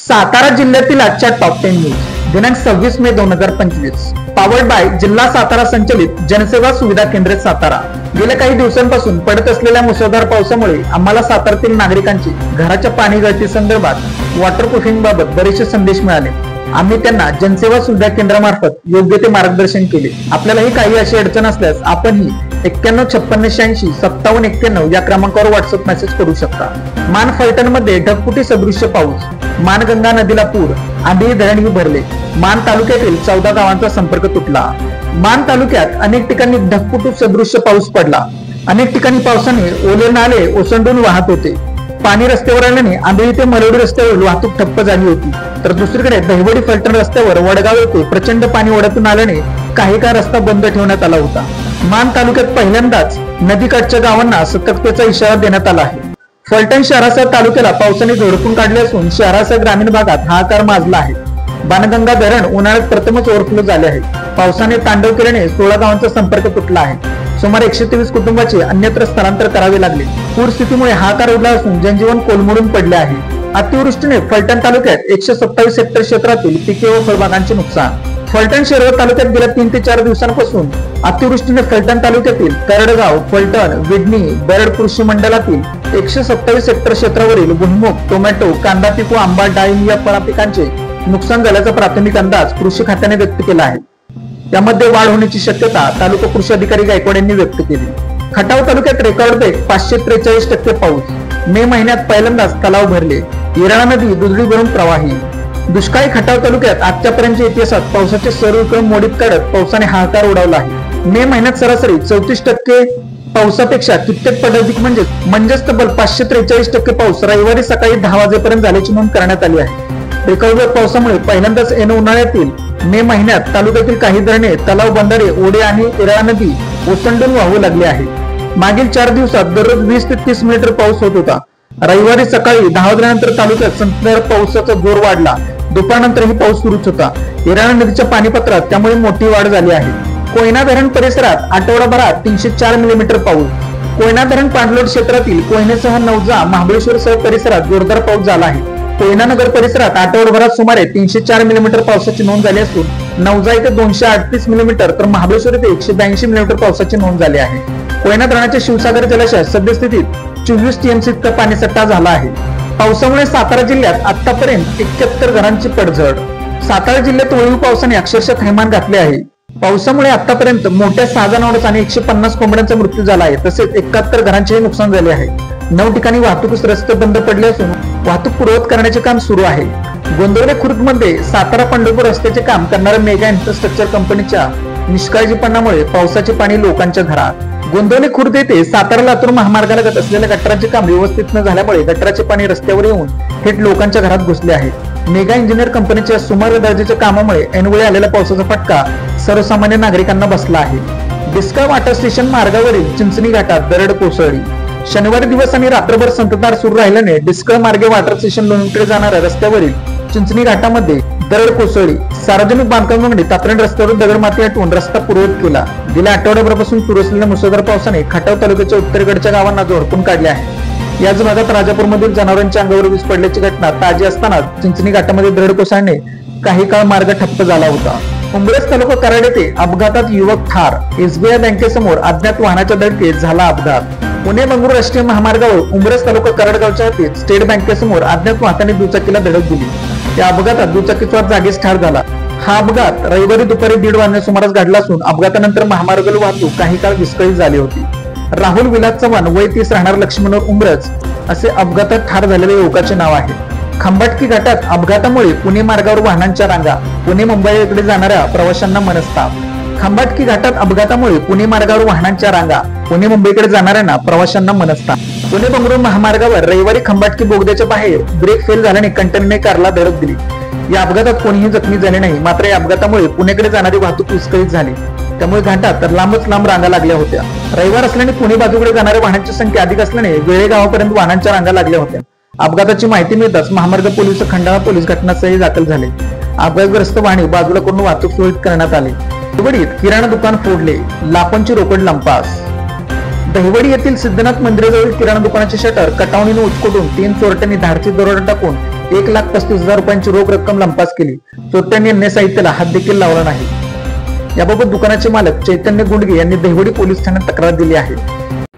सातारा जिल्ह्यातील आजच्या top 10 news दिनांक 26 मे 2025 पावर्ड बाय जिल्हा सातारा संचलित जनसेवा सुविधा केंद्र सातारा। गेल्या काही दिवसांपासून पडत असलेल्या मुसळधार पावसामुळे आम्हाला सातारातील नागरिकांची घराच्या पाणी गळती संदर्भात वॉटरप्रूफिंग बाबत बरेचसे संदेश मिळाले। आम्ही त्यांना जनसेवा सुविधा केंद्रामार्फत योग्य ते मार्गदर्शन केले। आपल्यालाही काही अशी अडचण असल्यास आपणही 9156865791 या क्रमांकावर व्हॉट्सअप मेसेज करू शकता। मान फलटण मध्ये ढगफुटी सदृश्य पाऊस, मानगंगा नदीला पूर, आंधळी धरणही भरले। मान तालुक्यातील 14 गावांचा संपर्क तुटला। मान तालुक्यात अनेक ठिकाणी ढगफुटी सदृश्य पाऊस पडला। अनेक ठिकाणी पावसाने ओले नाले ओसंडून वाहत होते। पाणी रस्त्यावर आल्याने आंधळी ते मरोडी रस्त्यावर वाहतूक ठप्प झाली होती। तर दुसरीकडे दहिवडी फलटण रस्त्यावर वडगाव येथे प्रचंड पाणी ओढ्यातून आल्याने काही काळ रस्ता बंद ठेवण्यात आला होता। मान तालुक्यात पहिल्यांदाच नदीकाठच्या गावांना सतर्कतेचा इशारा देण्यात आला आहे। फलटण शहरासह तालुक्याला पावसाने झोडपून काढले असून शहरासह ग्रामीण भागात हाहाकार माजला आहे। बाणगंगा धरण उन्हाळ्यात प्रथमच ओव्हरफ्लो झाले आहे। पावसाने तांडव केल्याने 16 गावांचा संपर्क तुटला आहे। सुमारे 123 कुटुंबांचे अन्यत्र स्थलांतर करावे लागले। पूर स्थितीमुळे हाहाकार उडला असून जनजीवन कोलमडून पडले आहे। अतिवृष्टीने फलटण तालुक्यात 127 हेक्टर क्षेत्रातील पिके व फळबागांचे नुकसान। फलटण शहर तालुक्यात गेल्या 3 ते 4 दिवसांपासून अतिवृष्टीने फलटण तालुक्यातील करडगाव, फलटण, विडणी, बरड कृषी मंडलातील 127 हेक्टर क्षेत्रावरील भुईमूग, टोमॅटो, कांदा पीक व आंबा, डाळिंब या फळपिकांचे नुकसान झाल्याचा प्राथमिक अंदाज कृषी खात्याने व्यक्त केला आहे। त्यामध्ये वाढ होण्याची शक्यता तालुका कृषी अधिकारी गायकवाड यांनी व्यक्त केली। खटाव तालुक्यात रेकॉर्ड ब्रेक 543% पाऊस। मे महिन्यात पहिल्यांदाच तलाव भरले। येरळा नदी दुधडी भरून प्रवाही। दुष्काळी खटाव तालुक्यात आजच्यापर्यंतच्या इतिहासात पावसाचे सर्व क्रम मोडीत काढत पावसाने हाहाकार उडवला आहे। मे महिन्यात सरासरी 34% पावसापेक्षा कित्येक पट म्हणजेच तब्बल 543% पाऊस रविवारी सकाळी 10 वाजेपर्यंत झाल्याची नोंद करण्यात आली आहे। रेकॉर्ड पावसामुळे पहिल्यांदाच ऐन उन्हाळ्यातील मे महिन्यात तालुक्यातील काही धरणे, तलाव, बंधारे, ओढे आणि येरळा नदी ओसंडून वाहू लागले आहे। मागील 4 दिवसात दररोज 20 ते 30 मिलीमीटर पाऊस होत होता। रविवारी सकाळी 10 वाजल्यानंतर तालुक्यात संततधार पावसाचा जोर वाढला। दुपारनंतरही पाऊस सुरूच होता। येरळा नदीच्या पाणीपात्रात त्यामुळे मोठी वाढ झाली आहे। कोयना धरण परिसरात आठवडाभरात 304 मिलीमीटर पाऊस। कोयना धरण पाणलोट क्षेत्रातील कोयनेसह नवजा, महाबळेश्वरसह परिसरात जोरदार पाऊस झाला आहे। कोयना नगर परिसरात आठवडाभरात सुमारे 304 मिलीमीटर पावसाची नोंद झाली असून नवजा येथे 238 मिलीमीटर तर महाबळेश्वर येथे 182 मिलीमीटर पावसाची नोंद झाली आहे। कोयना धरणाच्या शिवसागर जलाशयात सद्यस्थितीत 24 टीएमसी इतका पाणीसाठा झाला आहे। पावसामुळे सातारा जिल्ह्यात आतापर्यंत 71 घरांची पडझड। सातारा जिल्ह्यात वळीव पावसाने अक्षरशः थैमान घातले आहे। पावसामुळे आतापर्यंत मोठ्या 6 जनावरांचा आणि 150 कोंबड्यांचा मृत्यू झाला आहे। तसेच 71 घरांचेही नुकसान झाले आहे। 9 ठिकाणी वाहतूक रस्ते बंद पडले असून वाहतूक पूर्ववत करण्याचे काम सुरू आहे। गोंदवले खुर्द मध्ये सातारा पंढरपूर रस्त्याचे काम करणाऱ्या मेगा इन्फ्रास्ट्रक्चर कंपनीच्या निष्काळजीपणामुळे पावसाचे पाणी लोकांच्या घरात। गोंदवले खुर्द येथे सातारा लातूर महामार्गालगत असलेल्या गटाराचे काम व्यवस्थित न झाल्यामुळे गटाराचे पाणी रस्त्यावर येऊन थेट लोकांच्या घरात घुसले आहे। मेगा इंजिनियर कंपनीच्या सुमार दर्जाच्या कामामुळे ऐनवेळी आलेल्या पावसाचा फटका सर्वसामान्य नागरिकांना बसला आहे। डिस्का वॉटर स्टेशन मार्गावरील चिंचणी घाटात दरड कोसळली। शनिवारी दिवस आणि रात्रभर संततधार सुरू राहिल्याने डिस्कळ मार्गे वॉटर स्टेशन लोणीकडे जाणाऱ्या रस्त्यावरील चिंचणी घाटामध्ये दरड कोसळली। सार्वजनिक बांधकाम विभागाने तातडीने रस्त्यावर दगडमाती हटवून रस्ता पूर्ववत केला। गेल्या आठवड्याभरापासून सुरू असलेल्या मुसळधार पावसाने खटाव तालुक्याच्या उत्तरेकडच्या गावांना झोडपून काढले आहे। याच भागात राजापूरमधील जनावरांच्या अंगावर वीज पडल्याची घटना ताजी असताना चिंचणी घाटामध्ये दरड कोसळल्याने काही काळ मार्ग ठप्प झाला होता। उंब्रज तालुका कराड येथे अपघातात युवक ठार। एसबीआय बँकेसमोर अज्ञात वाहनाच्या धडकेत झाला अपघात। पुणे बंगळूर राष्ट्रीय महामार्गावर उंब्रज तालुका कराडगावच्या हद्दीत स्टेट बँकेसमोर अज्ञात वाहनाने दुचाकीला धडक दिली। या अपघातात दुचाकीस्वार जागीच ठार झाला। हा अपघात रविवारी दुपारी 1:30 वाजण्या सुमारास घडला असून अपघातानंतर महामार्गावर वाहतूक काही काळ विस्कळीत झाली होती। राहुल विलास चव्हाण वय 30 राहणार लक्ष्मणवर उंब्रज असे अपघातात ठार झालेल्या युवकाचे नाव आहे। खंबाटकी घाटात अपघातामुळे पुणे मार्गावर वाहनांच्या रांगा। पुणे मुंबईकडे जाणाऱ्या प्रवाशांना मनस्ताप। खंबाटकी घाटात अपघातामुळे पुणे मार्गावर वाहनांच्या रांगा। पुणे मुंबईकडे जाणाऱ्यांना प्रवाशांना मनस्ताप। पुणे बंगळूर महामार्गावर रविवारी खंबाटकी बोगद्याच्या बाहेर ब्रेक फेल झाल्याने कंटेनरने कारला धडक दिली। या अपघातात कोणीही जखमी झाले नाही। मात्र या अपघातामुळे पुणेकडे जाणारी वाहतूक विस्कळीत झाली। त्यामुळे घाटात तर लांबच लांब रांगा लागल्या होत्या। रविवार असल्याने पुणे बाजूकडे जाणाऱ्या वाहनांची संख्या अधिक असल्याने वेळे गावापर्यंत वाहनांच्या रांगा लागल्या होत्या। अपघाताची माहिती मिळताच महामार्ग पोलीस व खंडाळा पोलीस घटनास्थळी दाखल झाले। अपघातग्रस्त वाहने बाजूला करून वाहतूक सुरळीत करण्यात आली। दहिवडीत किराणा दुकान फोडले, लाखोंची रोकड लंपास। दहिवडी येथील सिद्धनाथ मंदिराजवळील किराणा दुकानाचे शटर कटावणीने उचकटून 3 चोरट्यांनी धाडसी दरोडा टाकून 1,35,000 रुपयांची रोख रक्कम लंपास केली. चोरट्यांनी अन्य साहित्याला हात देखील लावला नाही. याबाबत दुकानाचे मालक चैतन्य गुंडगे यांनी दहिवडी पोलीस ठाण्यात तक्रार दिली आहे.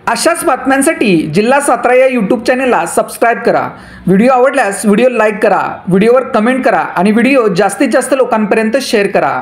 अशाच बातम्यांसाठी जिल्हा सातारा या यूट्यूब चॅनेलला सबस्क्राईब करा. व्हिडिओ आवडल्यास व्हिडिओ लाईक करा, व्हिडिओवर कमेंट करा आणि व्हिडिओ जास्तीत जास्त लोकांपर्यंत शेअर करा.